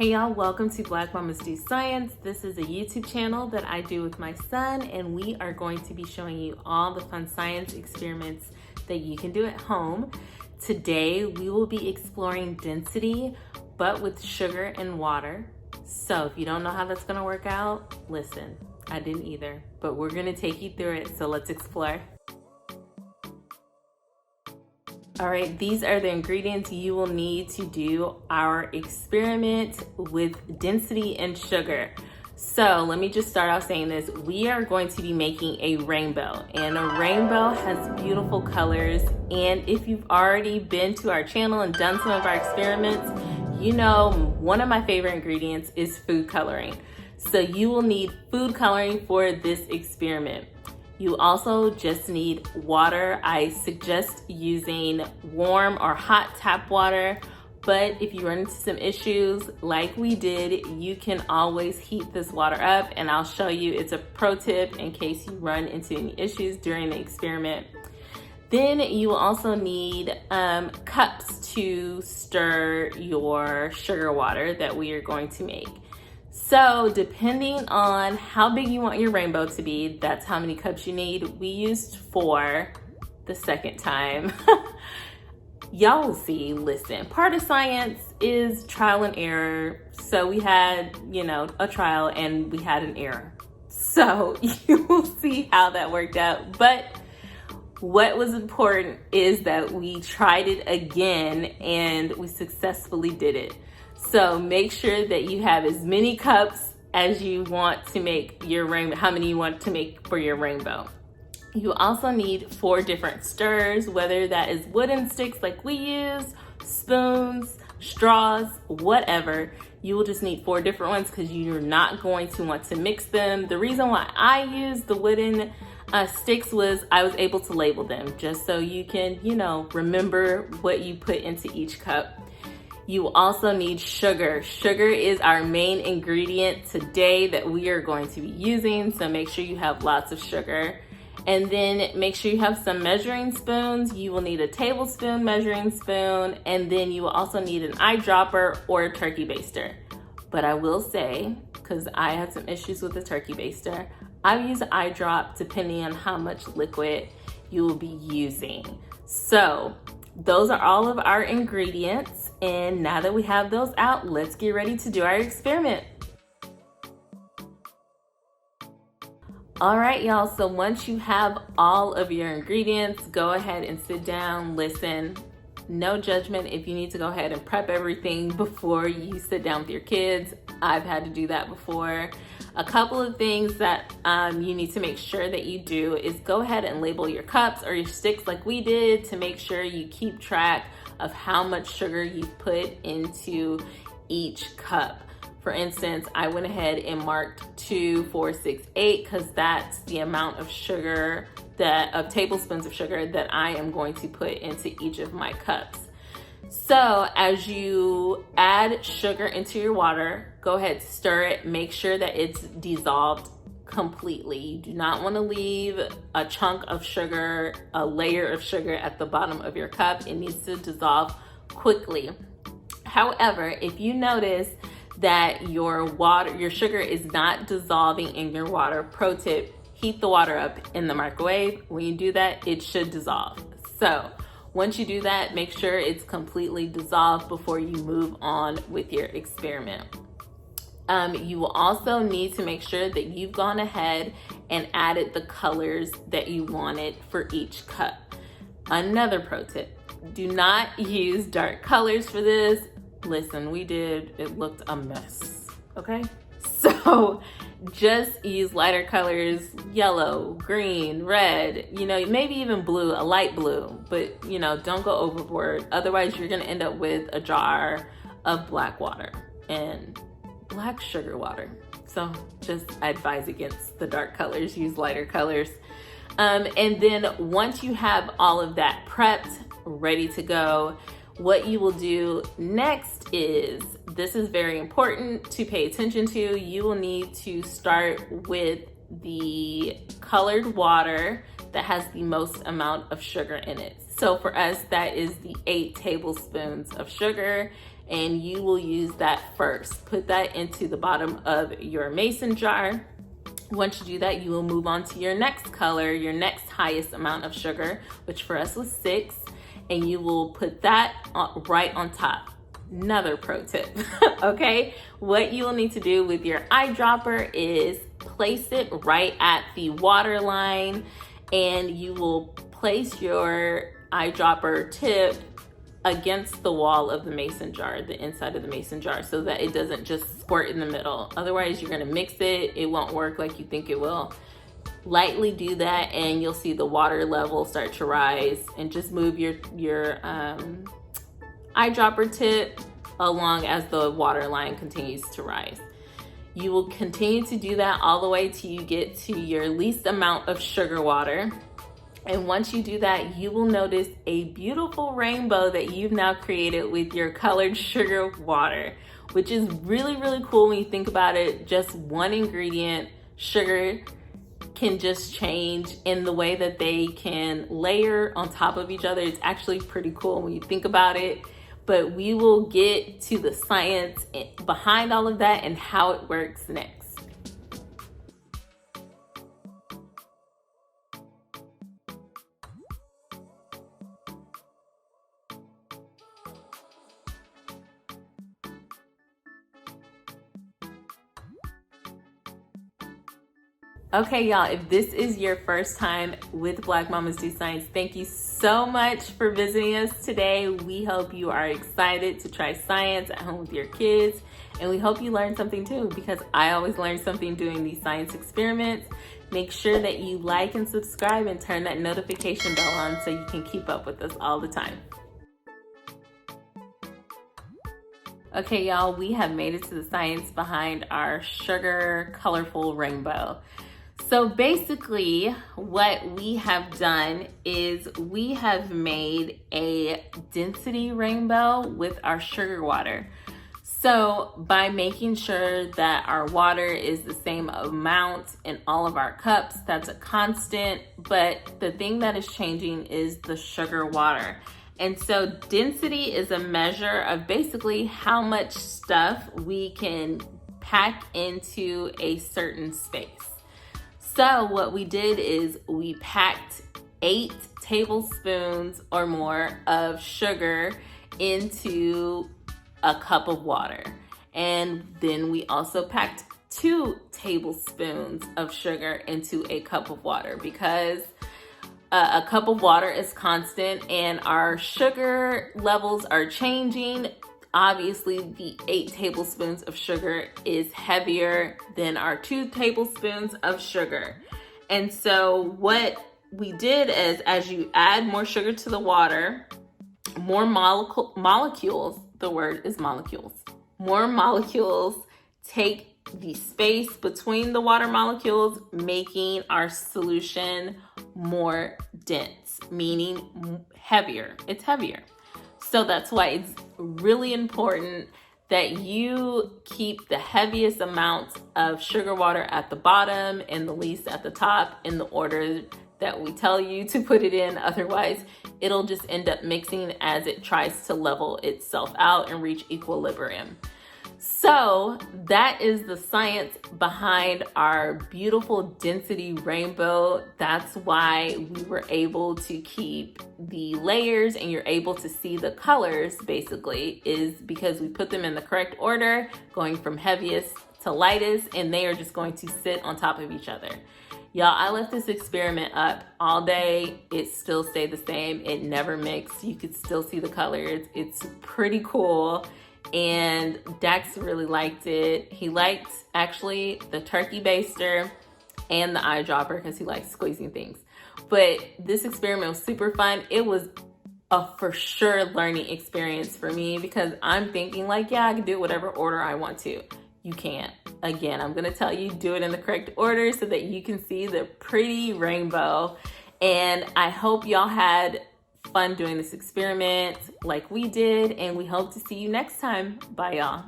Hey y'all, welcome to Black Mommas Do Science. This is a YouTube channel that I do with my son, and we are going to be showing you all the fun science experiments that you can do at home. Today, we will be exploring density, but with sugar and water. So if you don't know how that's gonna work out, listen, I didn't either, but we're gonna take you through it, so let's explore. All right, these are the ingredients you will need to do our experiment with density and sugar. So let me just start off saying this. We are going to be making a rainbow, and a rainbow has beautiful colors. And if you've already been to our channel and done some of our experiments, you know one of my favorite ingredients is food coloring. So you will need food coloring for this experiment. You also just need water. I suggest using warm or hot tap water, but if you run into some issues like we did, you can always heat this water up, and I'll show you. It's a pro tip in case you run into any issues during the experiment. Then you will also need cups to stir your sugar water that we are going to make. So depending on how big you want your rainbow to be, that's how many cups you need. We used 4 the second time. Y'all will see, listen, part of science is trial and error. So we had, a trial and we had an error. So you will see how that worked out. But what was important is that we tried it again and we successfully did it. So make sure that you have as many cups as you want to make your rainbow, how many you want to make for your rainbow. You also need 4 different stirrers, whether that is wooden sticks like we use, spoons, straws, whatever. You will just need 4 different ones because you're not going to want to mix them. The reason why I used the wooden sticks was I was able to label them just so you can, remember what you put into each cup. You also need sugar. Sugar is our main ingredient today that we are going to be using, so make sure you have lots of sugar. And then make sure you have some measuring spoons. You will need a tablespoon measuring spoon, and then you will also need an eyedropper or a turkey baster. But I will say, because I had some issues with the turkey baster, I use an eye drop depending on how much liquid you will be using. So those are all of our ingredients. And now that we have those out, let's get ready to do our experiment. All right, y'all, so once you have all of your ingredients, go ahead and sit down, listen. No judgment if you need to go ahead and prep everything before you sit down with your kids. I've had to do that before. A couple of things that you need to make sure that you do is go ahead and label your cups or your sticks like we did to make sure you keep track of how much sugar you put into each cup. For instance, I went ahead and marked 2, 4, 6, 8 because that's the amount of sugar of tablespoons of sugar that I am going to put into each of my cups. So as you add sugar into your water, go ahead, stir it, make sure that it's dissolved completely. You do not want to leave a chunk of sugar, a layer of sugar at the bottom of your cup. It needs to dissolve quickly. However, if you notice that your sugar is not dissolving in your water, pro tip, heat the water up in the microwave. When you do that, it should dissolve. So once you do that, make sure it's completely dissolved before you move on with your experiment. You will also need to make sure that you've gone ahead and added the colors that you wanted for each cup. Another pro tip, do not use dark colors for this. Listen, it looked a mess, okay? So just use lighter colors, yellow, green, red, maybe even blue, a light blue, but don't go overboard. Otherwise you're gonna end up with a jar of black water and black sugar water. So just advise against the dark colors, use lighter colors. And then once you have all of that prepped, ready to go, what you will do next is, this is very important to pay attention to. You will need to start with the colored water that has the most amount of sugar in it. So for us, that is the 8 tablespoons of sugar. and you will use that first. Put that into the bottom of your mason jar. Once you do that, you will move on to your next color, your next highest amount of sugar, which for us was 6, and you will put that right on top. Another pro tip, okay? What you will need to do with your eyedropper is place it right at the water line, and you will place your eyedropper tip against the wall of the mason jar, the inside of the mason jar, so that it doesn't just squirt in the middle. Otherwise, you're gonna mix it, it won't work like you think it will. Lightly do that and you'll see the water level start to rise, and just move your eyedropper tip along as the water line continues to rise. You will continue to do that all the way till you get to your least amount of sugar water. And once you do that, you will notice a beautiful rainbow that you've now created with your colored sugar water, which is really, really cool when you think about it. Just one ingredient, sugar, can just change in the way that they can layer on top of each other. It's actually pretty cool when you think about it. But we will get to the science behind all of that and how it works next. Okay, y'all, if this is your first time with Black Mommas Do Science, thank you so much for visiting us today. We hope you are excited to try science at home with your kids, and we hope you learned something too, because I always learn something doing these science experiments. Make sure that you like and subscribe and turn that notification bell on so you can keep up with us all the time. Okay, y'all, we have made it to the science behind our sugar colorful rainbow. So basically what we have done is we have made a density rainbow with our sugar water. So by making sure that our water is the same amount in all of our cups, that's a constant, but the thing that is changing is the sugar water. And so density is a measure of basically how much stuff we can pack into a certain space. So what we did is we packed 8 tablespoons or more of sugar into a cup of water. And then we also packed 2 tablespoons of sugar into a cup of water, because a cup of water is constant and our sugar levels are changing. Obviously, the 8 tablespoons of sugar is heavier than our 2 tablespoons of sugar. And so what we did is, as you add more sugar to the water, more molecules, the word is molecules, more molecules take the space between the water molecules, making our solution more dense, meaning heavier. It's heavier. So that's why it's really important that you keep the heaviest amounts of sugar water at the bottom and the least at the top in the order that we tell you to put it in. Otherwise, it'll just end up mixing as it tries to level itself out and reach equilibrium. So that is the science behind our beautiful density rainbow. That's why we were able to keep the layers and you're able to see the colors, basically, is because we put them in the correct order, going from heaviest to lightest, and they are just going to sit on top of each other. Y'all, I left this experiment up all day. It still stayed the same. It never mixed. You could still see the colors. It's pretty cool. And Dax really liked it. He liked actually the turkey baster and the eyedropper because he likes squeezing things. But this experiment was super fun. It was a for sure learning experience for me, because I'm thinking like, yeah, I can do it whatever order I want to. You can't. Again, I'm gonna tell you, do it in the correct order so that you can see the pretty rainbow. And I hope y'all had fun doing this experiment like we did, and we hope to see you next time. Bye, y'all.